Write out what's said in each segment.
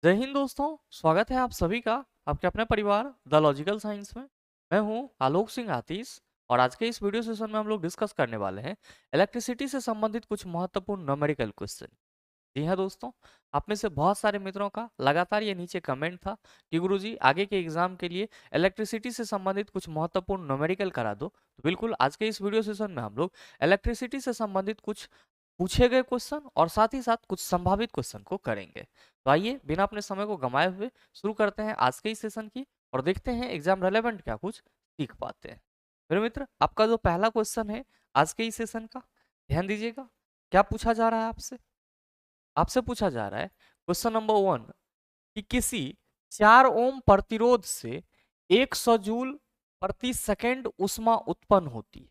जय हिंद दोस्तों। स्वागत है आप सभी का आपके अपने परिवार द लॉजिकल साइंस में। मैं हूं आलोक सिंह आतिश और आज के इस वीडियो सेशन में हम लोग डिस्कस करने वाले हैं इलेक्ट्रिसिटी से संबंधित कुछ महत्वपूर्ण न्यूमेरिकल क्वेश्चन। जी हाँ दोस्तों, आप में से बहुत सारे मित्रों का लगातार ये नीचे कमेंट था कि गुरुजी आगे के एग्जाम के लिए इलेक्ट्रिसिटी से संबंधित कुछ महत्वपूर्ण न्यूमेरिकल करा दो। तो बिल्कुल आज के इस वीडियो सेशन में हम लोग इलेक्ट्रिसिटी से संबंधित कुछ पूछे गए क्वेश्चन और साथ ही साथ कुछ संभावित क्वेश्चन को करेंगे। तो आइए बिना अपने समय को गंवाए हुए शुरू करते हैं आज के इस सेशन की और देखते हैं एग्जाम रेलेवेंट क्या कुछ सीख पाते हैं। मेरे मित्र, आपका जो पहला क्वेश्चन है आज के इस सेशन का, ध्यान दीजिएगा। क्या पूछा जा रहा है आपसे? आपसे पूछा जा रहा है क्वेश्चन नंबर 1 कि किसी 4 ओम प्रतिरोध से 100 जूल प्रति सेकंड ऊष्मा उत्पन्न होती है।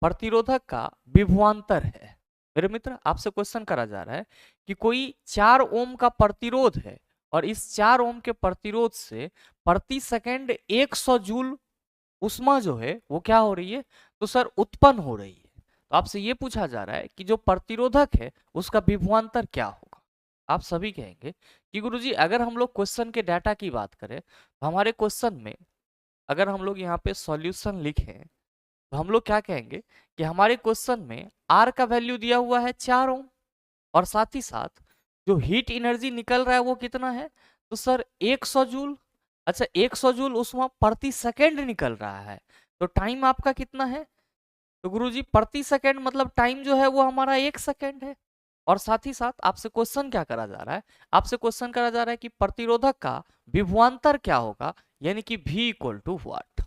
प्रतिरोधक का विभवांतर है। मेरे मित्र, आपसे क्वेश्चन करा जा रहा है कि कोई 4 ओम का प्रतिरोध है और इस 4 ओम के प्रतिरोध से प्रति सेकंड 100 जूल ऊष्मा जो है वो क्या हो रही है, तो सर उत्पन्न हो रही है। तो आपसे ये पूछा जा रहा है कि जो प्रतिरोधक है उसका विभवांतर क्या होगा। आप सभी कहेंगे कि गुरुजी अगर हम लोग क्वेश्चन के डाटा की बात करें तो हमारे क्वेश्चन में अगर हम लोग यहाँ पे सॉल्यूशन लिखें तो हम लोग क्या कहेंगे कि हमारे क्वेश्चन में आर का वैल्यू दिया हुआ है 4 ओम और साथ ही साथ जो हीट एनर्जी निकल रहा है वो कितना है, तो सर 100 जूल। अच्छा, 100 जूल ऊष्मा प्रति सेकंड निकल रहा है, तो टाइम आपका कितना है, तो गुरुजी प्रति सेकंड मतलब टाइम जो है वो हमारा 1 सेकंड है। और साथ ही साथ आपसे क्वेश्चन क्या करा जा रहा है, आपसे क्वेश्चन करा जा रहा है कि प्रतिरोधक का विभवांतर क्या होगा, यानी कि V इक्वल टू व्हाट।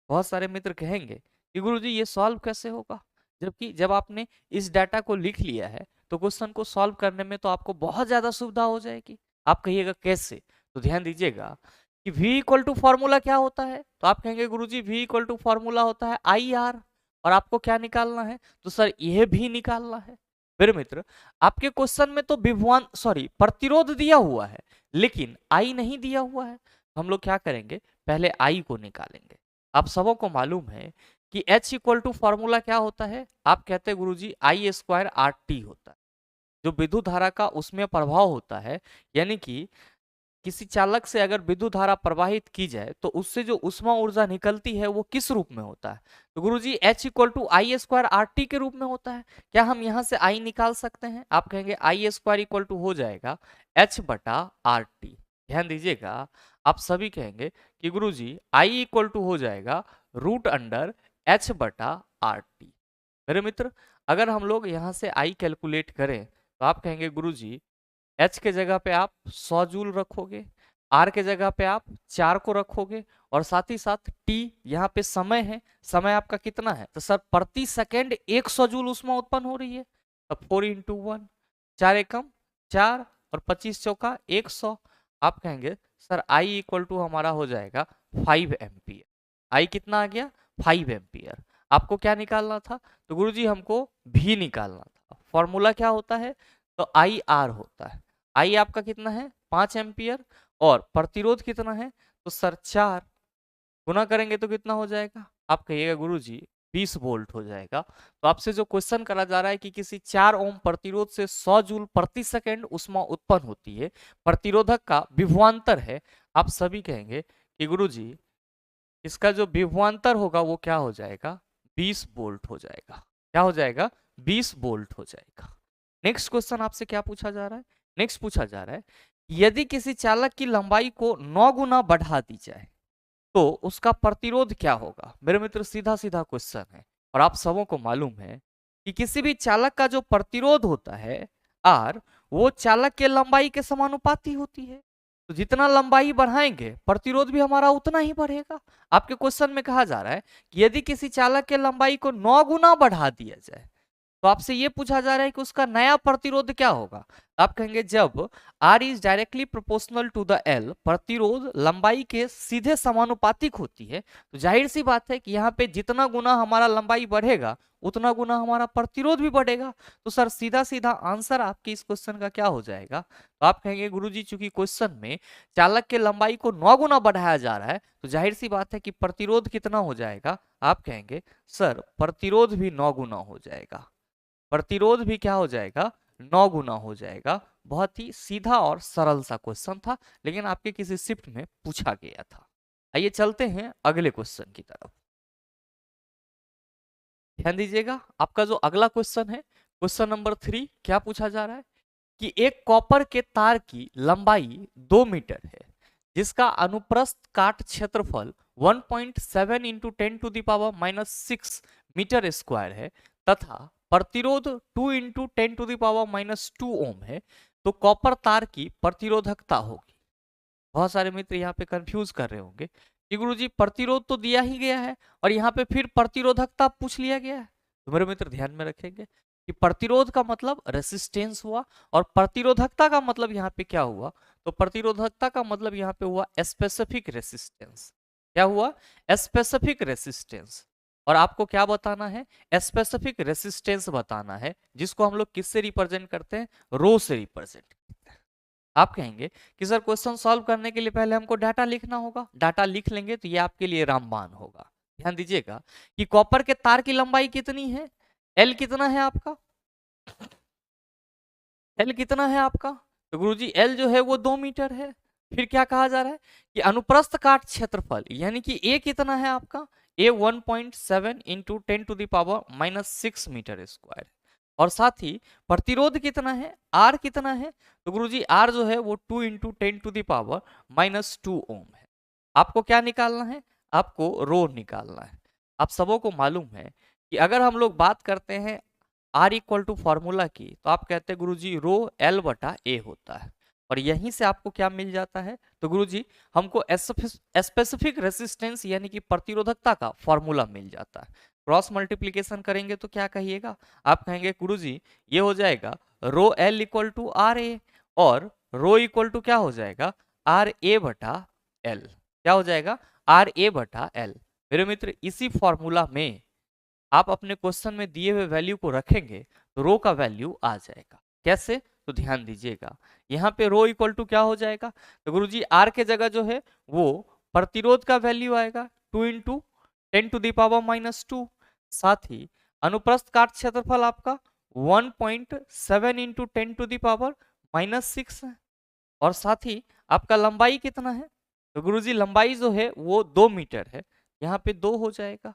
बहुत सारे मित्र कहेंगे कि गुरुजी ये सॉल्व कैसे होगा, जबकि जब आपने इस डाटा को लिख लिया है तो क्वेश्चन को सॉल्व करने में तो आपको बहुत ज्यादा सुविधा हो जाएगी। आप कहिएगा कैसे, तो ध्यान दीजिएगा कि V इक्वल टू फॉर्मूला क्या होता है, तो आप कहेंगे गुरुजी V इक्वल टू फॉर्मूला होता है IR। और आपको क्या निकालना है, तो सर यह भी निकालना है। मेरे मित्र, आपके क्वेश्चन में तो विभवान सॉरी प्रतिरोध दिया हुआ है लेकिन I नहीं दिया हुआ है। हम लोग क्या करेंगे, पहले I को निकालेंगे। आप सबों को मालूम है कि H इक्वल टू फॉर्मूला क्या होता है, आप कहते हैं गुरुजी I स्क्वायर RT होता है। जो विद्युत धारा का उसमें प्रभाव होता है, यानी कि किसी चालक से अगर विद्युत धारा प्रवाहित की जाए तो उससे जो उष्मा ऊर्जा निकलती है वो किस रूप में होता है, तो गुरुजी H equal to I square R T के रूप में होता है। क्या हम यहाँ से I निकाल सकते हैं? आप कहेंगे आई स्क्वायर इक्वल टू हो जाएगा H बटा आर टी। ध्यान दीजिएगा, आप सभी कहेंगे कि गुरुजी I इक्वल टू हो जाएगा रूट अंडर H बटा आर टी। मेरे मित्र, अगर हम लोग यहाँ से I कैलकुलेट करें तो आप कहेंगे गुरुजी H के जगह पे आप 100 जूल रखोगे, R के जगह पे आप 4 को रखोगे और साथ ही साथ T यहाँ पे समय है, समय आपका कितना है, तो सर प्रति सेकंड 100 जूल ऊष्मा उत्पन्न हो रही है। अब 4 इंटू 1, 4 एकम 4 और 25 चौका 100। आप कहेंगे सर I इक्वल टू हमारा हो जाएगा 5 एम्पियर। I कितना आ गया, 5 एम्पियर। आपको क्या निकालना था, तो गुरुजी हमको भी निकालना था। फॉर्मूला क्या होता है, तो आई आर होता है। आई आपका कितना है, 5 एम्पियर और प्रतिरोध कितना है, तो सर 4 गुना करेंगे तो कितना हो जाएगा, आप कहिएगा गुरुजी 20 वोल्ट हो जाएगा। तो आपसे जो क्वेश्चन करा जा रहा है कि किसी 4 ओम प्रतिरोध से 100 जूल प्रति सेकंड ऊष्मा उत्पन्न होती है, प्रतिरोधक का विभवांतर है। आप सभी कहेंगे कि गुरुजी इसका जो विभवांतर होगा वो क्या हो जाएगा, 20 वोल्ट हो जाएगा। क्या हो जाएगा, 20 वोल्ट हो जाएगा। नेक्स्ट क्वेश्चन आपसे क्या पूछा जा रहा है, नेक्स्ट पूछा जा रहा है यदि किसी चालक की लंबाई को 9 गुना बढ़ा दी जाए तो उसका प्रतिरोध क्या होगा। मेरे मित्र, सीधा सीधा क्वेश्चन है और आप सबों को मालूम है कि किसी भी चालक का जो प्रतिरोध होता है आर, वो चालक के लंबाई के समानुपाती होती है। तो जितना लंबाई बढ़ाएंगे प्रतिरोध भी हमारा उतना ही बढ़ेगा। आपके क्वेश्चन में कहा जा रहा है कि यदि किसी चालक के लंबाई को 9 गुना बढ़ा दिया जाए तो आपसे ये पूछा जा रहा है कि उसका नया प्रतिरोध क्या होगा। आप कहेंगे जब R is directly proportional to the L, प्रतिरोध लंबाई के सीधे समानुपातिक होती है, तो जाहिर सी बात है कि यहाँ पे जितना गुना हमारा लंबाई बढ़ेगा उतना गुना हमारा प्रतिरोध भी बढ़ेगा। तो सर सीधा सीधा आंसर आपके इस क्वेश्चन का क्या हो जाएगा, तो आप कहेंगे गुरुजी चूंकि क्वेश्चन में चालक के लंबाई को 9 गुना बढ़ाया जा रहा है तो जाहिर सी बात है कि प्रतिरोध कितना हो जाएगा। आप कहेंगे सर प्रतिरोध भी 9 गुना हो जाएगा, प्रतिरोध भी क्या हो जाएगा, 9 गुना हो जाएगा। बहुत ही सीधा और सरल सा क्वेश्चन था, लेकिन आपके किसी शिफ्ट में पूछा गया था। आइए चलते हैं अगले क्वेश्चन की तरफ। ध्यान दीजिएगा, आपका जो अगला क्वेश्चन है, क्वेश्चन नंबर 3, क्या पूछा जा रहा है कि एक कॉपर के तार की लंबाई 2 मीटर है, जिसका अनुप्रस्थ काट क्षेत्रफल 1.7 इंटू 10⁻⁻6 मीटर स्क्वायर है तथा प्रतिरोध 2 इंटू 10⁻⁻2 ओम है, तो कॉपर तार की प्रतिरोधकता होगी। बहुत सारे मित्र यहाँ पे कंफ्यूज कर रहे होंगे कि गुरुजी प्रतिरोध तो दिया ही गया है और यहाँ पे फिर प्रतिरोधकता पूछ लिया गया है। तो मेरे मित्र ध्यान में रखेंगे कि प्रतिरोध का मतलब रेसिस्टेंस हुआ और प्रतिरोधकता का मतलब यहाँ पे क्या हुआ, तो प्रतिरोधकता का मतलब यहाँ पे हुआ स्पेसिफिक रेसिस्टेंस। क्या हुआ? Specific resistance. और आपको क्या बताना है? स्पेसिफिक रेसिस्टेंस बताना है, जिसको हम लोग किससे रिप्रेजेंट करते हैं? रो से रिप्रेजेंट करते हैं। आप कहेंगे कि सर क्वेश्चन सॉल्व करने के लिए पहले हमको डाटा लिखना होगा। डाटा लिख लेंगे तो ये आपके लिए रामबाण होगा। ध्यान दीजिएगा कि कॉपर के तार की लंबाई कितनी है? एल कितना है आपका? एल कितना है आपका? तो गुरुजी एल जो है वो 2 मीटर है। फिर क्या कहा जा रहा है कि अनुप्रस्थ काट क्षेत्रफल यानी कि ए कितना है आपका? ए 1.7 इंटू 10⁻⁻6 मीटर स्क्वायर। और साथ ही प्रतिरोध कितना है? आर कितना है? तो गुरुजी आर जो है वो 2 इंटू 10⁻⁻2 ओम है। आपको क्या निकालना है? आपको रो निकालना है। आप सबों को मालूम है कि अगर हम लोग बात करते हैं आर इक्वल टू फॉर्मूला की, तो आप कहते हैं गुरुजी रो एल बटा ए होता है। और यहीं से आपको क्या मिल जाता है? तो गुरुजी हमको स्पेसिफिक रेसिस्टेंस यानी कि प्रतिरोधकता का फॉर्मूला मिल जाता है। क्रॉस मल्टीप्लीकेशन करेंगे तो क्या कहिएगा? आप कहेंगे गुरुजी ये हो जाएगा rho L equal to R A, और रो इक्वल टू क्या हो जाएगा? आर ए बटा एल। क्या हो जाएगा? आर ए बटा एल। मेरे मित्र इसी फॉर्मूला में आप अपने क्वेश्चन में दिए हुए वैल्यू को रखेंगे तो रो का वैल्यू आ जाएगा। कैसे? तो ध्यान दीजिएगा, यहाँ पे रो इक्वल टू क्या हो जाएगा? तो गुरुजी आर के जगह जो है वो प्रतिरोध का वैल्यू आएगा 2 इंटू 10⁻⁻2। साथ ही अनुप्रस्थ काट क्षेत्रफल आपका 1.7 इंटू 10⁻⁻6 है। और साथ ही आपका लंबाई कितना है? तो गुरुजी लंबाई जो है वो 2 मीटर है। यहाँ पे 2 हो जाएगा,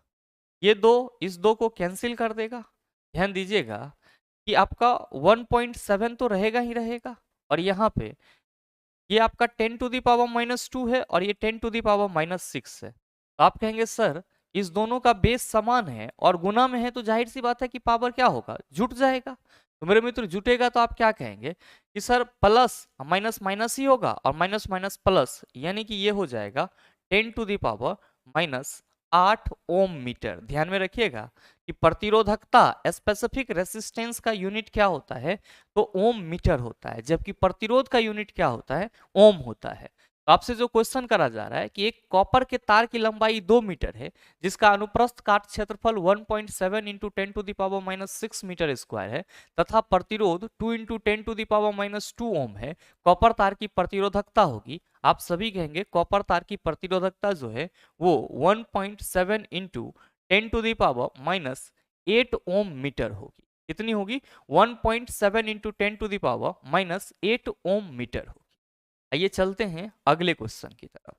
ये 2 इस 2 को कैंसिल कर देगा। ध्यान दीजिएगा कि आपका 1.7 तो रहेगा ही रहेगा, और यहाँ पे ये आपका 10⁻⁻2 है और ये 10⁻⁻6 है। तो आप कहेंगे सर इस दोनों का बेस समान है और गुना में है, तो जाहिर सी बात है कि पावर क्या होगा? जुट जाएगा। तो मेरे मित्र जुटेगा तो आप क्या कहेंगे कि सर प्लस माइनस माइनस ही होगा और माइनस माइनस प्लस, यानी कि ये हो जाएगा 10⁻⁻8 ओम मीटर। ध्यान में रखिएगा कि प्रतिरोधकता स्पेसिफिक रेसिस्टेंस का यूनिट क्या होता है? तो ओम मीटर होता है, जबकि प्रतिरोध का यूनिट क्या होता है? ओम होता है। तो आपसे जो क्वेश्चन करा जा रहा है कि एक कॉपर के तार की लंबाई 2 मीटर है, जिसका अनुप्रस्थ काट क्षेत्रफल 1.7 इंटू 10⁻⁻6 मीटर स्क्वायर है तथा प्रतिरोध 2 इंटू 10⁻⁻2 ओम है, कॉपर तार की प्रतिरोधकता होगी। आप सभी कहेंगे कॉपर तार की प्रतिरोधकता जो है वो 1.7 इंटू 10⁻⁻8 ओम मीटर होगी। कितनी होगी? 1.7 इंटू 10⁻⁻8 ओम मीटर होगी। आइए चलते हैं अगले क्वेश्चन की तरफ।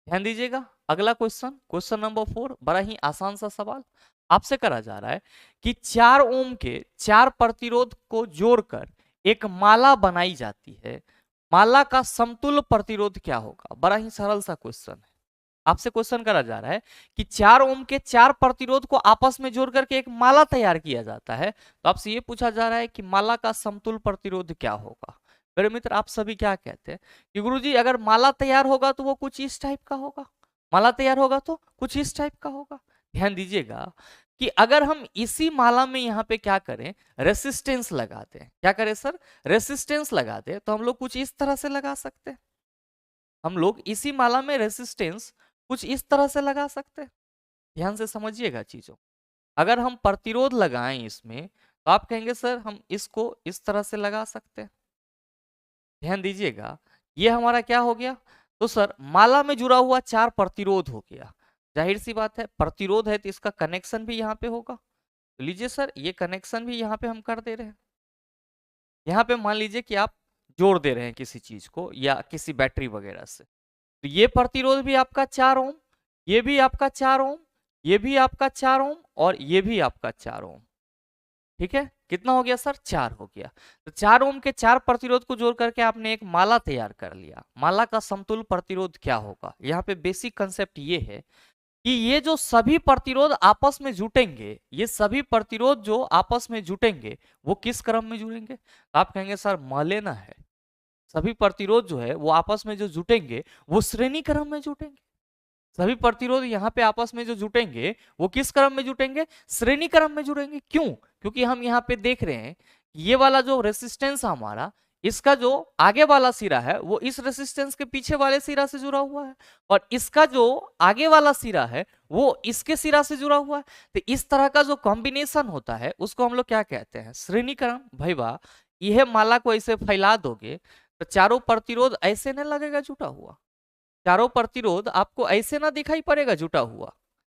ध्यान दीजिएगा, अगला क्वेश्चन, क्वेश्चन नंबर 4, बड़ा ही आसान सा सवाल आपसे करा जा रहा है कि 4 ओम के 4 प्रतिरोध को जोड़कर एक माला बनाई जाती है, माला का समतुल्य प्रतिरोध क्या होगा? बड़ा ही सरल सा क्वेश्चन है। आपसे क्वेश्चन करा जा रहा है कि 4 ओम के 4 प्रतिरोध को आपस में जोड़ करके एक माला तैयार किया जाता है, तो आपसे ये पूछा जा रहा है कि माला का समतुल्य प्रतिरोध क्या होगा? मेरे मित्र आप सभी क्या कहते हैं कि गुरुजी अगर माला तैयार होगा तो वो कुछ इस टाइप का होगा, माला तैयार होगा तो कुछ इस टाइप का होगा। ध्यान दीजिएगा कि अगर हम इसी माला में यहाँ पे क्या करें? रेसिस्टेंस लगा दें। क्या करें सर? रेसिस्टेंस लगा दें, तो हम लोग कुछ इस तरह से लगा सकते हैं। हम लोग इसी माला में रेसिस्टेंस कुछ इस तरह से लगा सकते हैं। ध्यान से समझिएगा चीजों। अगर हम प्रतिरोध लगाएं इसमें, तो आप कहेंगे सर हम इसको इस तरह से लगा सकते हैं। ध्यान दीजिएगा, ये हमारा क्या हो गया? तो सर माला में जुड़ा हुआ 4 प्रतिरोध हो गया। जाहिर सी बात है प्रतिरोध है तो इसका कनेक्शन भी यहाँ पे होगा। तो लीजिए सर ये कनेक्शन भी यहाँ पे हम कर दे रहे हैं। यहाँ पे मान लीजिए कि आप जोड़ दे रहे हैं किसी चीज को या किसी बैटरी वगैरह से, तो ये प्रतिरोध भी आपका 4 ओम, ये भी आपका 4 ओम, ये भी आपका 4 ओम और ये भी आपका 4 ओम। ठीक है, कितना हो गया सर? 4 हो गया। तो 4 ओम के 4 प्रतिरोध को जोड़ करके आपने एक माला तैयार कर लिया। माला का समतुल्य प्रतिरोध क्या होगा? यहाँ पे बेसिक कंसेप्ट ये है कि ये जो सभी प्रतिरोध आपस में जुटेंगे, ये सभी प्रतिरोध जो आपस में जुटेंगे वो किस क्रम में जुड़ेंगे? तो आप कहेंगे सर म लेना है। सभी प्रतिरोध जो है वो आपस में जो जुटेंगे वो श्रेणी क्रम में जुटेंगे। सभी प्रतिरोध यहाँ पे आपस में जो जुटेंगे वो किस क्रम में जुटेंगे? श्रेणी क्रम में जुड़ेंगे। क्यों? क्योंकि हम यहाँ पे देख रहे हैं ये वाला जो रेसिस्टेंस हमारा, इसका जो आगे वाला सिरा है वो इस रेसिस्टेंस के पीछे वाले सिरा से जुड़ा हुआ है, और इसका जो आगे वाला सिरा है वो इसके सिरा से जुड़ा हुआ है। तो इस तरह का जो कॉम्बिनेशन होता है उसको हम लोग क्या कहते हैं? श्रेणीकरण। भाई वाह, यह माला को ऐसे फैला दोगे तो चारों प्रतिरोध ऐसे नहीं लगेगा जुटा हुआ, चारों प्रतिरोध आपको ऐसे ना दिखाई पड़ेगा जुटा हुआ।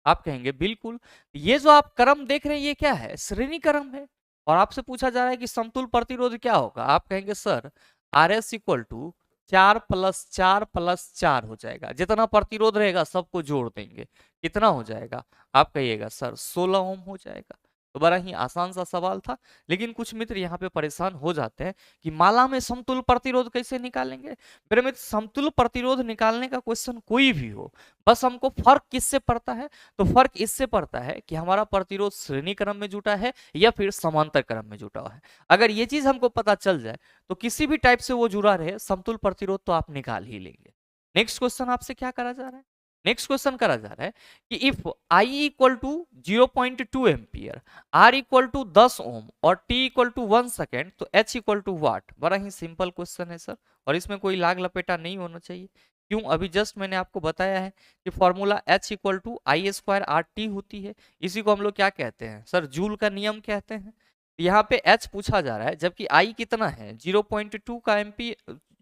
आप कहेंगे बिल्कुल, ये जो आप क्रम देख रहे हैं ये क्या है? श्रेणी क्रम है। और आपसे पूछा जा रहा है कि समतुल्य प्रतिरोध क्या होगा? आप कहेंगे sir R S equal to 4+4+4 हो जाएगा। जितना प्रतिरोध रहेगा सबको जोड़ देंगे, कितना हो जाएगा? आप कहिएगा सर 16 ओम हो जाएगा। तो बड़ा ही आसान सा सवाल था, लेकिन कुछ मित्र यहाँ पे परेशान हो जाते हैं कि माला में समतुल्य प्रतिरोध कैसे निकालेंगे। मेरे मित्र, समतुल्य प्रतिरोध निकालने का क्वेश्चन कोई भी हो, बस हमको फर्क किससे पड़ता है? तो फर्क इससे पड़ता है कि हमारा प्रतिरोध श्रेणी क्रम में जुटा है या फिर समांतर क्रम में जुटा हुआ है। अगर ये चीज हमको पता चल जाए तो किसी भी टाइप से वो जुड़ा रहे, समतुल्य प्रतिरोध तो आप निकाल ही लेंगे। नेक्स्ट क्वेश्चन आपसे क्या करा जा रहा है? नेक्स्ट क्वेश्चन करा जा रहा है कि if I equal to 0.2 ampere, R equal to 10 ohm और टी इक्वल टू 1 सेकेंड, तो एच इक्वल टू वाट। बड़ा ही सिंपल क्वेश्चन है सर, और इसमें कोई लाग लपेटा नहीं होना चाहिए। क्यों? अभी जस्ट मैंने आपको बताया है कि formula H equal to I square R T होती है। इसी को हम लोग क्या कहते हैं सर? जूल का नियम कहते हैं। यहाँ पे एच पूछा जा रहा है, जबकि आई कितना है? 0.2 का एमपी,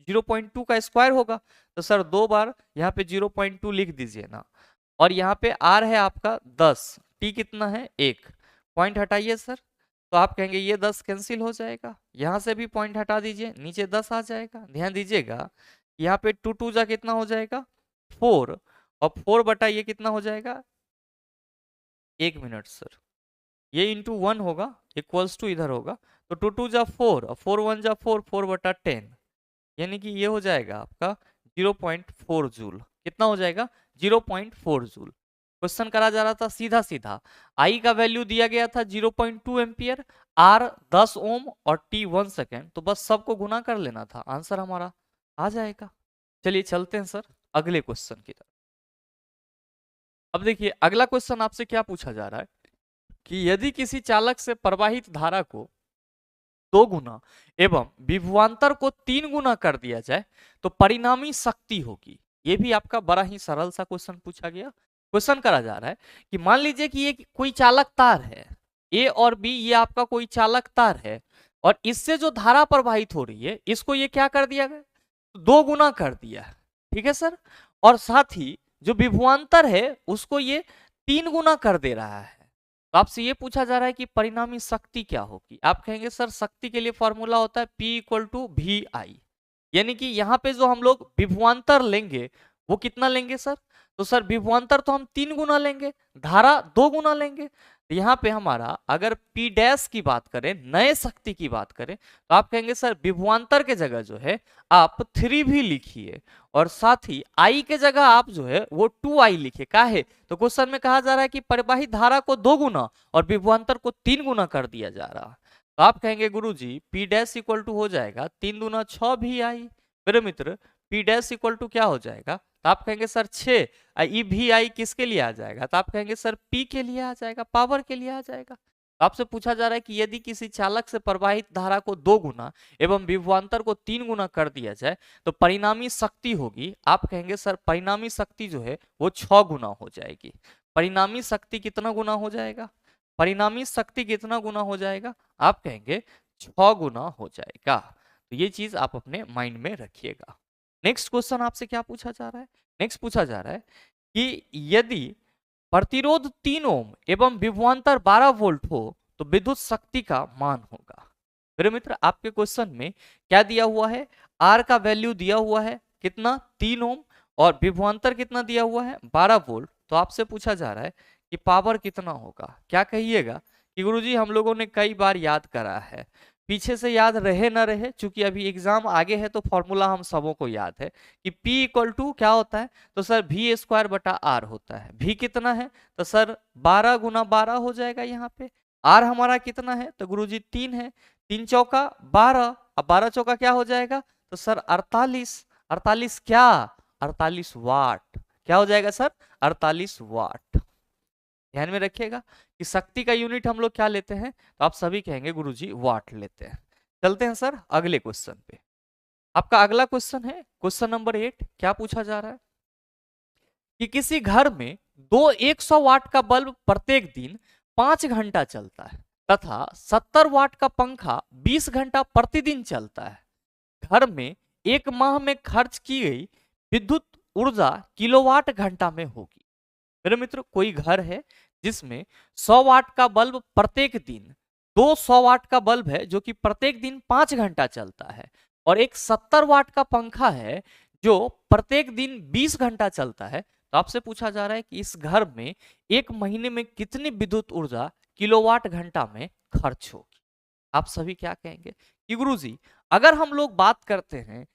0.2 का स्क्वायर होगा, तो सर 2 बार यहाँ पे 0.2 लिख दीजिए ना। और यहाँ पे आर है आपका 10, टी कितना है? 1। पॉइंट हटाइए सर, तो आप कहेंगे ये 10 कैंसिल हो जाएगा। यहाँ से भी पॉइंट हटा दीजिए, नीचे 10 आ जाएगा। ध्यान दीजिएगा, यहाँ पे 2 2 जा कितना हो जाएगा? 4, और 4 बटा ये कितना हो जाएगा? 1 मिनट सर, ये इंटू 1 होगा, इक्वल्स टू इधर होगा, तो 2 2 जा 4 और 4 1 जा 4, 4 बटा 10, यानी कि ये हो जाएगा आपका 0.4 जूल। कितना हो जाएगा? 0.4 जूल। क्वेश्चन करा जा रहा था सीधा सीधा, आई का वैल्यू दिया गया था 0.2 एम्पियर, आर 10 ओम और टी 1 सेकेंड, तो बस सबको गुना कर लेना था, आंसर हमारा आ जाएगा। चलिए चलते हैं सर अगले क्वेश्चन की तरफ। अब देखिए अगला क्वेश्चन आपसे क्या पूछा जा रहा है कि यदि किसी चालक से प्रवाहित धारा को 2 गुना एवं विभवांतर को 3 गुना कर दिया जाए तो परिणामी शक्ति होगी। ये भी आपका बड़ा ही सरल सा क्वेश्चन पूछा गया। क्वेश्चन करा जा रहा है कि मान लीजिए कि ये कोई चालक तार है, ए और बी, ये आपका कोई चालक तार है, और इससे जो धारा प्रवाहित हो रही है इसको ये क्या कर दिया गया? 2 गुना कर दिया। ठीक है सर, और साथ ही जो विभवांतर है उसको ये 3 गुना कर दे रहा है। तो आपसे ये पूछा जा रहा है कि परिणामी शक्ति क्या होगी? आप कहेंगे सर शक्ति के लिए फॉर्मूला होता है P इक्वल टू वी आई, यानी कि यहाँ पे जो हम लोग विभवांतर लेंगे वो कितना लेंगे सर? तो सर विभवांतर तो हम 3 गुना लेंगे, धारा 2 गुना लेंगे। तो यहाँ पे हमारा अगर P डैश की बात करें, नए शक्ति की बात करें, तो आप कहेंगे सर विभवांतर के जगह जो है आप 3 भी लिखिए, और साथ ही आई के जगह आप जो है वो 2i लिखिए। क्या है? तो क्वेश्चन में कहा जा रहा है कि प्रवाहित धारा को 2 गुना और विभवांतर को 3 गुना कर दिया जा रहा है। तो आप कहेंगे गुरुजी P डैश इक्वल टू हो जाएगा 3 दूना 6 भी आई। मेरे मित्र P डैश इक्वल टू क्या हो जाएगा? तो आप कहेंगे सर 6, ई भी आई किसके लिए आ जाएगा? तो आप कहेंगे सर P के लिए आ जाएगा, पावर के लिए आ जाएगा। तो आपसे पूछा जा रहा है कि यदि किसी चालक से प्रवाहित धारा को 2 गुना एवं विभवांतर को 3 गुना कर दिया जाए तो परिणामी शक्ति होगी। आप कहेंगे सर परिणामी शक्ति जो है वो 6 गुना हो जाएगी। परिणामी शक्ति कितना गुना हो जाएगा? परिणामी शक्ति कितना गुना हो जाएगा? आप कहेंगे 6 गुना हो जाएगा। तो ये चीज आप अपने माइंड में रखिएगा। नेक्स्ट क्वेश्चन आपसे क्या पूछा जा रहा है? नेक्स्ट पूछा जा रहा है कि यदि प्रतिरोध 3 ओम एवं विभवांतर 12 वोल्ट हो तो विद्युत शक्ति का मान होगा। मेरे मित्र आपके क्वेश्चन में क्या दिया हुआ है, आर का वैल्यू दिया हुआ है कितना 3 ओम और विभवांतर कितना दिया हुआ है 12 वोल्ट। तो आपसे पूछा जा रहा है कि पावर कितना होगा। क्या कहिएगा कि गुरुजी हम लोगों ने कई बार याद करा है, पीछे से याद रहे ना रहे, चूंकि अभी एग्जाम आगे है तो फॉर्मूला हम सबों को याद है कि P इक्वल टू क्या होता है, तो सर V स्क्वायर बटा R होता है। V कितना है, तो सर 12 गुना 12 हो जाएगा यहाँ पे। R हमारा कितना है, तो गुरुजी 3 है, 3 चौका 12, अब 12 चौका क्या हो जाएगा, तो सर 48। 48 क्या, 48 वाट। क्या हो जाएगा सर, 48 वाट। ध्यान में रखिएगा कि शक्ति का यूनिट हम लोग क्या लेते हैं, तो आप सभी कहेंगे गुरुजी वाट लेते हैं। चलते हैं सर अगले क्वेश्चन पे। आपका अगला क्वेश्चन है क्वेश्चन नंबर 8। क्या पूछा जा रहा है कि किसी घर में दो 100 वाट का बल्ब प्रत्येक दिन 5 घंटा चलता है तथा 70 वाट का पंखा 20 घंटा प्रतिदिन चलता है। घर में एक माह में खर्च की गई विद्युत ऊर्जा किलोवाट घंटा में होगी। मेरे मित्र कोई घर है जिसमें 100 वाट का बल्ब प्रत्येक दिन, 200 वाट का बल्ब है जो कि प्रत्येक दिन 5 घंटा चलता है, और एक 70 वाट का पंखा है जो प्रत्येक दिन 20 घंटा चलता है। तो आपसे पूछा जा रहा है कि इस घर में एक महीने में कितनी विद्युत ऊर्जा किलोवाट घंटा में खर्च होगी। आप सभी क्या कहेंगे कि गुरुजी अगर हम लोग बात करते हैं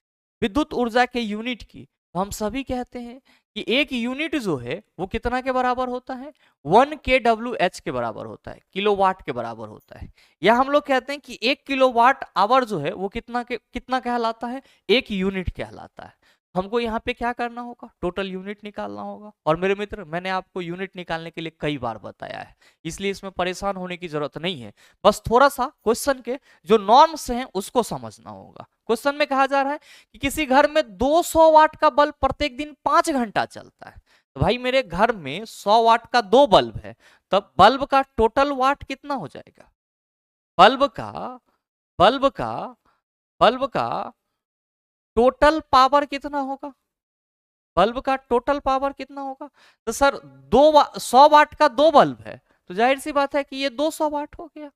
विद्युत ऊर्जा के यूनिट की, तो हम सभी कहते हैं कि एक यूनिट जो है वो कितना के बराबर होता है, 1 kWh के बराबर होता है, किलोवाट के बराबर होता है। या हम लोग कहते हैं कि 1 किलोवाट आवर जो है वो कितना कहलाता है, 1 यूनिट कहलाता है। हमको यहाँ पे क्या करना होगा, टोटल यूनिट निकालना होगा। और मेरे मित्र मैंने आपको यूनिट निकालने के लिए कई बार बताया है, इसलिए इसमें परेशान होने की जरूरत नहीं है। बस थोड़ा सा क्वेश्चन के जो नॉर्म्स हैं उसको समझना होगा। क्वेश्चन में कहा जा रहा है कि किसी घर में 200 वाट का बल्ब प्रत्येक दिन 5 घंटा चलता है। तो भाई मेरे घर में 100 वाट का 2 बल्ब है, तब बल्ब का टोटल वाट कितना हो जाएगा, बल्ब का बल्ब का बल्ब का टोटल पावर कितना होगा, बल्ब का टोटल पावर कितना होगा। तो सर 100 वाट का 2 बल्ब है, तो जाहिर सी बात है कि ये 200 वाट हो गया।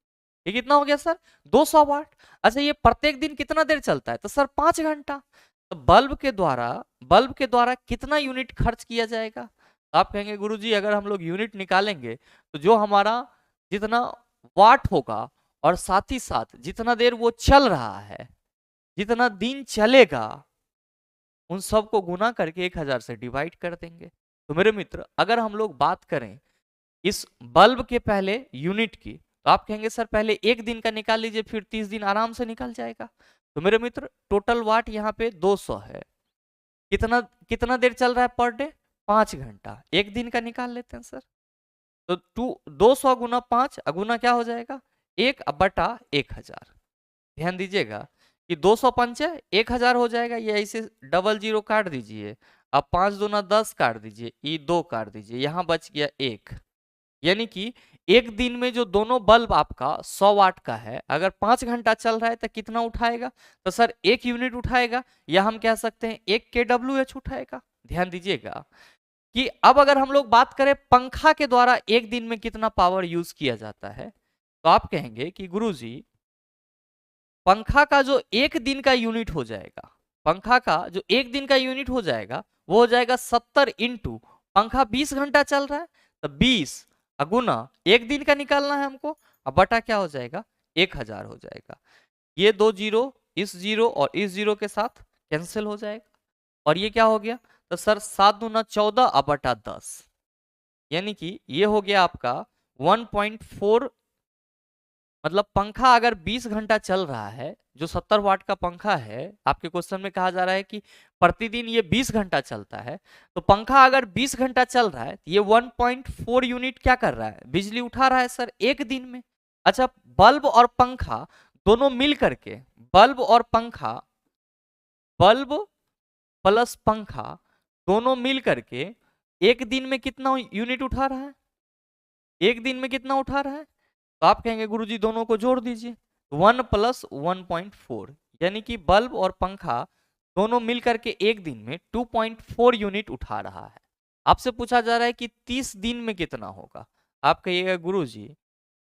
ये कितना हो गया सर, 200 वाट। अच्छा ये प्रत्येक दिन कितना देर चलता है, तो सर 5 घंटा। तो बल्ब के द्वारा कितना यूनिट खर्च किया जाएगा। तो आप कहेंगे गुरुजी अगर हम लोग यूनिट निकालेंगे तो जो हमारा जितना वाट होगा और साथ ही साथ जितना देर वो चल रहा है, जितना दिन चलेगा, उन सब को गुना करके 1000 से डिवाइड कर देंगे। तो मेरे मित्र अगर हम लोग बात करें इस बल्ब के पहले यूनिट की, तो आप कहेंगे सर पहले एक दिन का निकाल लीजिए, फिर 30 दिन आराम से निकल जाएगा। तो मेरे मित्र टोटल वाट यहाँ पे 200 है, कितना कितना देर चल रहा है पर डे, 5 घंटा। एक दिन का निकाल लेते हैं सर, तो 200 गुना 5 गुना क्या हो जाएगा, 1 बटा 1000। ध्यान दीजिएगा कि 200 पंचे 1000 हो जाएगा, ये ऐसे डबल जीरो काट दीजिए, अब 5 दूना 10 काट दीजिए, ये 2 काट दीजिए, यहाँ बच गया 1। यानी कि एक दिन में जो दोनों बल्ब आपका 100 वाट का है, अगर 5 घंटा चल रहा है तो कितना उठाएगा, तो सर 1 यूनिट उठाएगा, या हम कह सकते हैं 1 kWh उठाएगा। ध्यान दीजिएगा कि अब अगर हम लोग बात करें पंखा के द्वारा एक दिन में कितना पावर यूज किया जाता है, तो आप कहेंगे कि गुरुजी पंखा का जो एक दिन का यूनिट हो जाएगा, पंखा का जो एक दिन का यूनिट हो जाएगा वो हो जाएगा 70 इंटू पंखा 20 घंटा चल रहा है, तो 20 गुना एक दिन का निकालना है हमको, अब बटा क्या हो जाएगा 1000 हो जाएगा। ये 2 जीरो इस जीरो और इस जीरो के साथ कैंसिल हो जाएगा, और ये क्या हो गया, तो सर 7 दूना 14 अब बटा 10, यानी कि ये हो गया आपका 1.4। मतलब पंखा अगर 20 घंटा चल रहा है, जो 70 वाट का पंखा है, आपके क्वेश्चन में कहा जा रहा है कि प्रतिदिन ये 20 घंटा चलता है, तो पंखा अगर 20 घंटा चल रहा है ये 1.4 यूनिट क्या कर रहा है, बिजली उठा रहा है सर एक दिन में। अच्छा बल्ब और पंखा दोनों मिल करके, बल्ब और पंखा, बल्ब प्लस पंखा दोनों मिल करके एक दिन में कितना यूनिट उठा रहा है, एक दिन में कितना उठा रहा है, तो आप कहेंगे गुरुजी दोनों को जोड़ दीजिए, 1 प्लस 1.4, यानी कि बल्ब और पंखा दोनों मिलकर के एक दिन में 2.4 यूनिट उठा रहा है। आपसे पूछा जा रहा है कि 30 दिन में कितना होगा। आप कहिएगा गुरुजी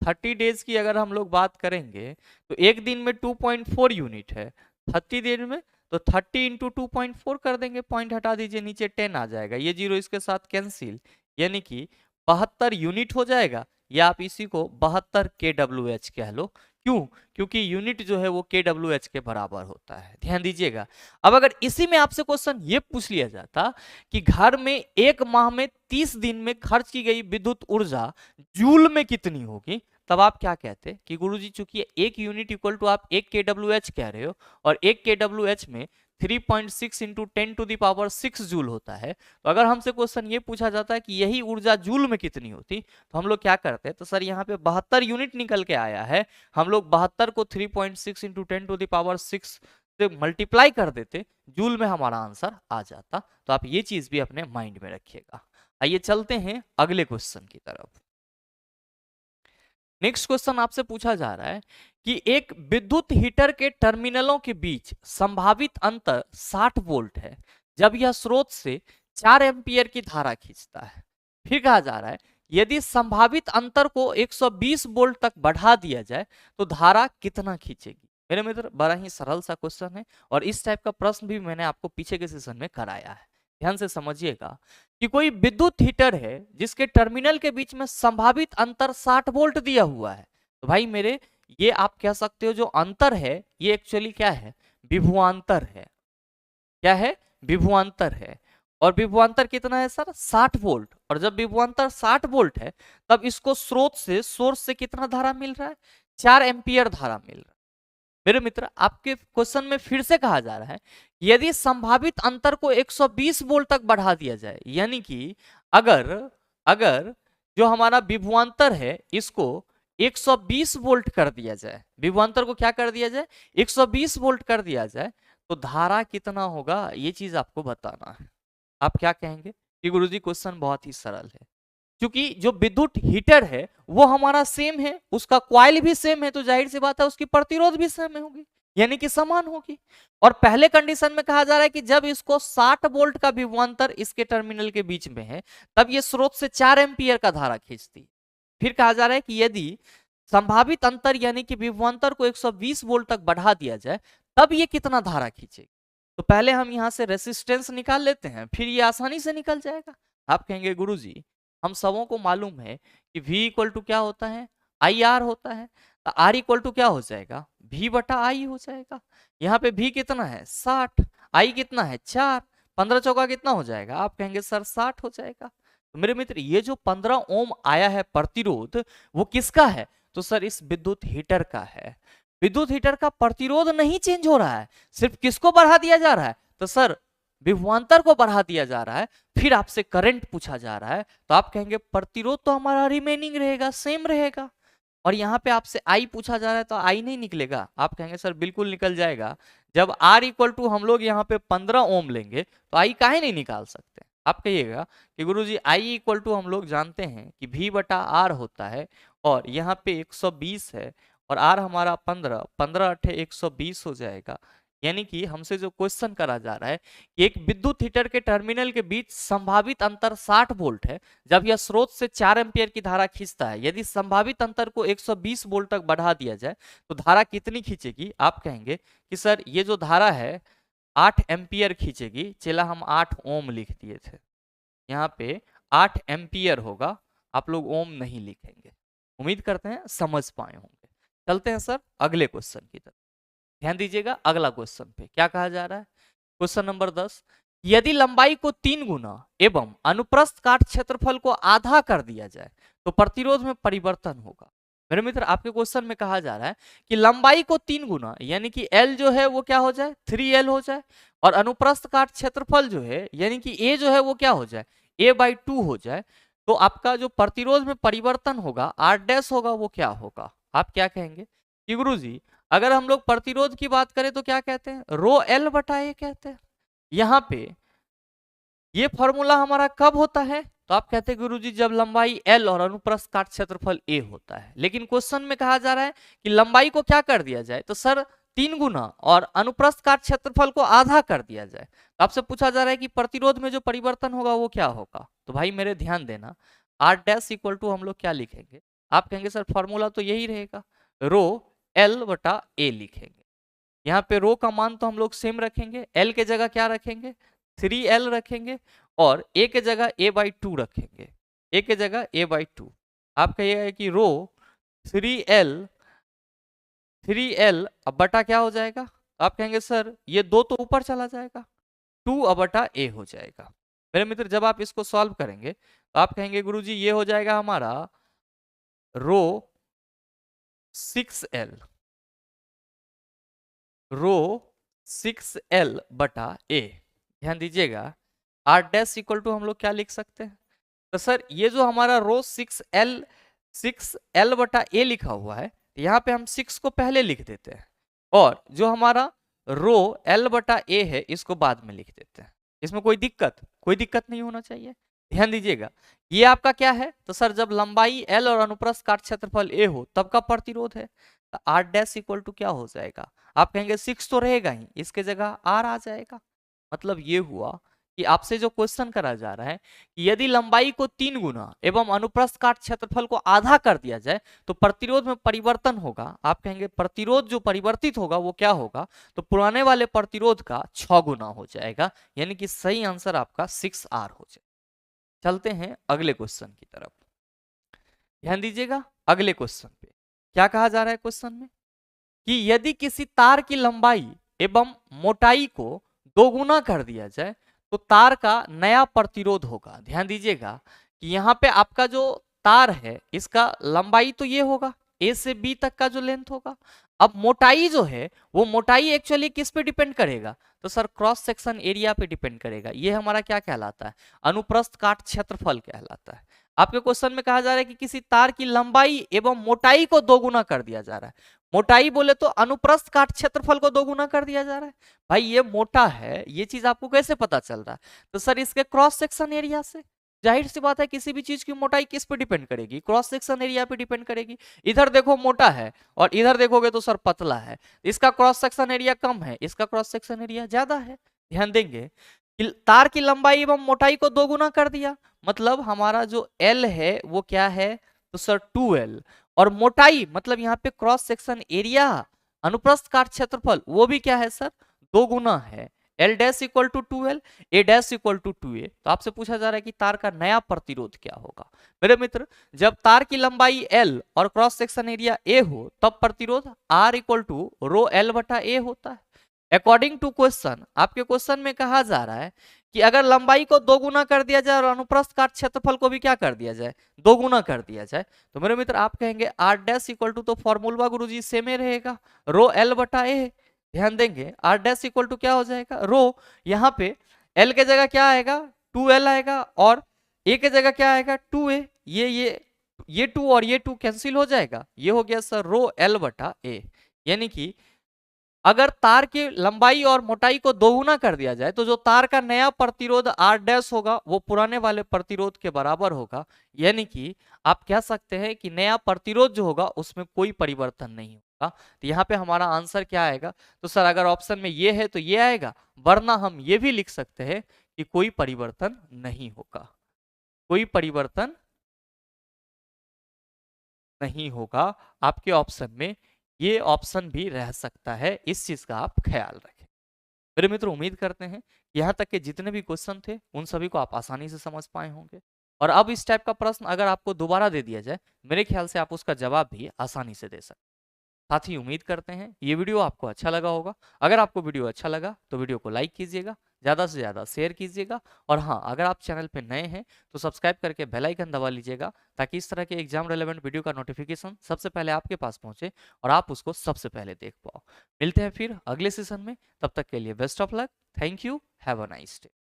30 डेज की अगर हम लोग बात करेंगे तो एक दिन में 2.4 यूनिट है, 30 दिन में, तो 30 इंटू 2.4 कर देंगे, पॉइंट हटा दीजिए, नीचे 10 आ जाएगा, ये जीरो इसके साथ कैंसिल, यानी कि 72 यूनिट हो जाएगा, या आप इसी को 72 kWh कह लो। क्यों? क्योंकि यूनिट जो है वो kWh के बराबर होता है, ध्यान दीजिएगा। अब अगर इसी में आपसे क्वेश्चन ये पूछ लिया जाता कि घर में एक माह में 30 दिन में खर्च की गई विद्युत ऊर्जा जूल में कितनी होगी, तब आप क्या कहते कि गुरुजी चूंकि एक यूनिट इक्वल टू आप 1 kWh कह रहे हो और 1 kWh में 3.6 इंटू 10⁻6 जूल होता है, तो अगर हमसे क्वेश्चन ये पूछा जाता है कि यही ऊर्जा जूल में कितनी होती, तो हम लोग क्या करते हैं, तो सर यहाँ पे 72 यूनिट निकल के आया है, हम लोग 72 को 3.6 इंटू 10⁻6 से मल्टीप्लाई कर देते, जूल में हमारा आंसर आ जाता। तो आप ये चीज भी अपने माइंड में रखिएगा। आइए चलते हैं अगले क्वेश्चन की तरफ। नेक्स्ट क्वेश्चन आपसे पूछा जा रहा है कि एक विद्युत हीटर के टर्मिनलों के बीच संभावित अंतर 60 वोल्ट है जब यह स्रोत से 4 एम्पियर की धारा खींचता है। फिर कहा जा रहा है यदि संभावित अंतर को 120 वोल्ट तक बढ़ा दिया जाए तो धारा कितना खींचेगी। मेरे मित्र बड़ा ही सरल सा क्वेश्चन है और इस टाइप का प्रश्न भी मैंने आपको पीछे के सेशन में कराया है। ध्यान से समझिएगा कि कोई विद्युत हीटर है जिसके टर्मिनल के बीच में संभावित अंतर 60 वोल्ट दिया हुआ है, तो भाई मेरे ये आप कह सकते हो जो अंतर है ये एक्चुअली क्या है, विभवांतर है। क्या है? विभवांतर है। और विभवांतर कितना है सर? 60 वोल्ट। और जब विभवांतर 60 वोल्ट है तब इसको स्रोत से, सोर्स से कितना धारा मिल रहा है? 4 एम्पियर धारा मिल रहा है। मेरे मित्र आपके क्वेश्चन में फिर से कहा जा रहा है यदि संभावित अंतर को 120 वोल्ट तक बढ़ा दिया जाए, यानी कि अगर अगर जो हमारा विभवांतर है इसको 120 वोल्ट कर दिया जाए, विभवांतर को क्या कर दिया जाए? 120 वोल्ट कर दिया जाए, तो धारा कितना होगा ये चीज आपको बताना है। आप क्या कहेंगे कि गुरुजी क्वेश्चन बहुत ही सरल है, क्योंकि जो विद्युत हीटर है वो हमारा सेम है, उसका कॉइल भी सेम है, तो जाहिर सी बात है उसकी प्रतिरोध भी सेम होगी, यानी कि समान होगी। और पहले कंडीशन में कहा जा रहा है कि जब इसको 60 वोल्ट का विभवांतर इसके टर्मिनल के बीच में है तब ये स्रोत से 4 एम्पियर का धारा खींचती है। फिर कहा जा रहा है कि यदि संभावित अंतर यानी कि विभवांतर को 120 वोल्ट तक बढ़ा दिया जाए तब ये कितना धारा खींचेगी। तो पहले हम यहां से रेसिस्टेंस निकाल लेते हैं, फिर ये आसानी से निकल जाएगा। आप कहेंगे गुरुजी हम सबों को मालूम है कि V इक्वल टू क्या होता है? IR होता है। तो R इक्वल टू क्या हो जाएगा? V बटा I हो जाएगा। यहाँ पे V कितना है? 60, I कितना है? 4, 15 चौका कितना हो जाएगा? आप कहेंगे सर 60 हो जाएगा। तो मेरे मित्र ये जो 15 ओम आया है प्रतिरोध वो किसका है? तो सर इस विद्युत हीटर का है। विद्युत हीटर का प्रतिरोध नहीं चेंज हो रहा है, सिर्फ किसको बढ़ा दिया जा रहा है? तो सर विभवांतर को बढ़ा दिया जा रहा है। फिर आपसे करंट पूछा जा रहा है तो आप कहेंगे प्रतिरोध तो हमारा रिमेनिंग रहेगा, सेम रहेगा। और यहाँ पे आपसे आई पूछा जा रहा है तो आई नहीं निकलेगा। आप कहेंगे सर बिल्कुल निकल जाएगा। जब R इक्वल टू हम लोग यहाँ पे 15 ओम लेंगे तो आई काहे नहीं निकाल सकते? आप कहिएगा कि गुरुजी आई इक्वल टू हम लोग जानते हैं कि V बटा R होता है और यहाँ पे 120 है और R हमारा 15, 15 अठे 120 हो जाएगा। यानी कि हमसे जो क्वेश्चन करा जा रहा है कि एक विद्युत हीटर के टर्मिनल के बीच संभावित अंतर 60 वोल्ट है जब यह स्रोत से 4 एम्पियर की धारा खींचता है, यदि संभावित अंतर को 120 वोल्ट तक बढ़ा दिया जाए तो धारा कितनी खींचेगी। आप कहेंगे कि सर ये जो धारा है 8 एम्पियर खींचेगी। चला हम 8 ओम लिख दिए थे, यहाँ पे 8 एम्पियर होगा, आप लोग ओम नहीं लिखेंगे। उम्मीद करते हैं समझ पाए होंगे। चलते हैं सर अगले क्वेश्चन की तरफ। ध्यान दीजिएगा अगला क्वेश्चन पे क्या कहा जा रहा है। क्वेश्चन नंबर 10, यदि लंबाई को 3 गुना एवं अनुप्रस्थ काट क्षेत्रफल को आधा कर दिया जाए तो प्रतिरोध में परिवर्तन होगा। मेरे मित्र आपके क्वेश्चन में कहा जा रहा है कि लंबाई को 3 गुना यानी कि L जो है वो क्या हो जाए? 3L हो जाए और अनुप्रस्थ काट क्षेत्रफल जो है यानी कि A जो है वो क्या हो जाए? A/2 हो जाए। तो आपका जो प्रतिरोध में परिवर्तन होगा R' होगा वो क्या होगा? आप क्या कहेंगे कि गुरुजी अगर हम लोग प्रतिरोध की बात करें तो क्या कहते हैं? रो L बटा A कहते हैं। यहाँ पे ये फॉर्मूला हमारा कब होता है? तो आप कहते हैं गुरुजी जब लंबाई L और अनुप्रस्थ काट क्षेत्रफल A होता है। लेकिन क्वेश्चन में कहा जा रहा है कि लंबाई को क्या कर दिया जाए? तो सर 3 गुना और अनुप्रस्थ काट क्षेत्रफल को आधा कर दिया जाए। तो आपसे पूछा जा रहा है कि प्रतिरोध में जो परिवर्तन होगा वो क्या होगा? तो भाई मेरे ध्यान देना R' इक्वल टू हम लोग क्या लिखेंगे? आप कहेंगे सर फॉर्मूला तो यही रहेगा, रो एल बटा ए लिखेंगे। यहाँ पे रो का मान तो हम लोग सेम रखेंगे, एल के जगह क्या रखेंगे 3l रखेंगे, और ए के जगह a/2 रखेंगे, ए के जगह a/2। आप कहिएगा कि रो 3l अब बटा क्या हो जाएगा, आप कहेंगे सर ये 2 तो ऊपर चला जाएगा, 2 अब बटा a हो जाएगा। मेरे मित्र जब आप इसको सॉल्व करेंगे तो आप कहेंगे गुरुजी ये हो जाएगा हमारा रो 6l बटा a। ध्यान दीजिएगा r डैश इक्वल टू हम लोग क्या लिख सकते हैं, तो सर ये जो हमारा रो 6l बटा a लिखा हुआ है, यहाँ पे हम 6 को पहले लिख देते हैं, और जो हमारा रो l बटा a है इसको बाद में लिख देते हैं। इसमें कोई दिक्कत नहीं होना चाहिए। ध्यान दीजिएगा ये आपका क्या है, तो सर जब लंबाई l और अनुप्रस्थ काट क्षेत्रफल a हो तब का प्रतिरोध है, तो r डैश इक्वल टू क्या हो जाएगा, आप कहेंगे 6 तो रहेगा ही, इसके जगह r आ जाएगा। मतलब ये हुआ कि आपसे जो क्वेश्चन करा जा रहा है कि यदि लंबाई को 3 गुना एवं अनुप्रस्थ काट क्षेत्रफल को आधा कर दिया जाए तो प्रतिरोध में परिवर्तन होगा। आप कहेंगे प्रतिरोध जो परिवर्तित होगा वो क्या होगा, तो पुराने वाले प्रतिरोध का 6 गुना हो जाएगा, यानी कि सही आंसर आपका 6r हो जाएगा। चलते हैं अगले क्वेश्चन की तरफ। ध्यान दीजिएगा अगले क्वेश्चन पे क्या कहा जा रहा है क्वेश्चन में, कि यदि किसी तार की लंबाई एवं मोटाई को 2 गुना कर दिया जाए तो तार का नया प्रतिरोध होगा। ध्यान दीजिएगा कि यहाँ पे आपका जो तार है इसका लंबाई तो ये होगा ए से बी तक का जो लेंथ होगा। अब मोटाई जो है वो मोटाई एक्चुअली किस पे डिपेंड करेगा, तो सर क्रॉस सेक्शन एरिया पे डिपेंड करेगा। ये हमारा क्या कहलाता है, अनुप्रस्थ काट क्षेत्रफल कहलाता है। आपके क्वेश्चन में कहा जा रहा है कि किसी तार की लंबाई एवं मोटाई को 2 गुना कर दिया जा रहा है। मोटाई बोले तो अनुप्रस्थ काट क्षेत्रफल को 2 गुना कर दिया जा रहा है। भाई ये मोटा है, ये चीज आपको कैसे पता चल रहा है, तो सर इसके क्रॉस सेक्शन एरिया से। जाहिर सी बात है किसी भी चीज की मोटाई किस पे डिपेंड करेगी, क्रॉस सेक्शन एरिया पे डिपेंड करेगी। इधर देखो मोटा है और इधर देखोगे तो सर पतला है, इसका क्रॉस सेक्शन एरिया कम है, इसका क्रॉस सेक्शन एरिया ज्यादा है। ध्यान देंगे तार की लंबाई एवं मोटाई को 2 गुना कर दिया, मतलब हमारा जो L है वो क्या है, तो सर 2L, और मोटाई मतलब यहाँ पे क्रॉस सेक्शन एरिया अनुप्रस्थ काट क्षेत्रफल वो भी क्या है सर 2 गुना है। L dash equal to 2L, A dash equal to 2A। तो आपसे पूछा जा रहा है कि तार का नया प्रतिरोध क्या होगा। मेरे मित्र जब तार की लंबाई L और क्रॉस सेक्शन एरिया A हो तब प्रतिरोध R equal to rho L बटा A होता है। अकॉर्डिंग टू क्वेश्चन, आपके क्वेश्चन में कहा जा रहा है कि अगर लंबाई को 2 गुना कर दिया जाए और अनुप्रस्थ काट क्षेत्रफल को भी क्या कर दिया जाए 2 गुना कर दिया जाए, तो मेरे मित्र आप कहेंगे r डैश इक्वल टू, तो फॉर्मूला गुरुजी सेम ही रहेगा रो l बटा a। ध्यान देंगे r डैश इक्वल टू क्या हो जाएगा, रो यहाँ पे l के जगह क्या आएगा 2l आएगा, और a के जगह क्या आएगा 2a। ये 2 और ये 2 कैंसिल हो जाएगा, ये हो गया सर रो l बटा a। यानी कि अगर तार की लंबाई और मोटाई को 2 गुना कर दिया जाए तो जो तार का नया प्रतिरोध R डैश होगा वो पुराने वाले प्रतिरोध के बराबर होगा। यानी कि आप कह सकते हैं कि नया प्रतिरोध जो होगा उसमें कोई परिवर्तन नहीं होगा। तो यहाँ पे हमारा आंसर क्या आएगा, तो सर अगर ऑप्शन में ये है तो ये आएगा, वरना हम ये भी लिख सकते हैं कि कोई परिवर्तन नहीं होगा, कोई परिवर्तन नहीं होगा। आपके ऑप्शन में ये ऑप्शन भी रह सकता है, इस चीज का आप ख्याल रखें। मेरे मित्र उम्मीद करते हैं यहाँ तक के जितने भी क्वेश्चन थे उन सभी को आप आसानी से समझ पाए होंगे, और अब इस टाइप का प्रश्न अगर आपको दोबारा दे दिया जाए मेरे ख्याल से आप उसका जवाब भी आसानी से दे सकते हैं। साथ ही उम्मीद करते हैं ये वीडियो आपको अच्छा लगा होगा। अगर आपको वीडियो अच्छा लगा तो वीडियो को लाइक कीजिएगा, ज़्यादा से ज़्यादा शेयर कीजिएगा, और हाँ अगर आप चैनल पे नए हैं तो सब्सक्राइब करके बेल आइकन दबा लीजिएगा, ताकि इस तरह के एग्जाम रेलेवेंट वीडियो का नोटिफिकेशन सबसे पहले आपके पास पहुंचे और आप उसको सबसे पहले देख पाओ। मिलते हैं फिर अगले सेशन में, तब तक के लिए best of luck, thank you, have a nice day.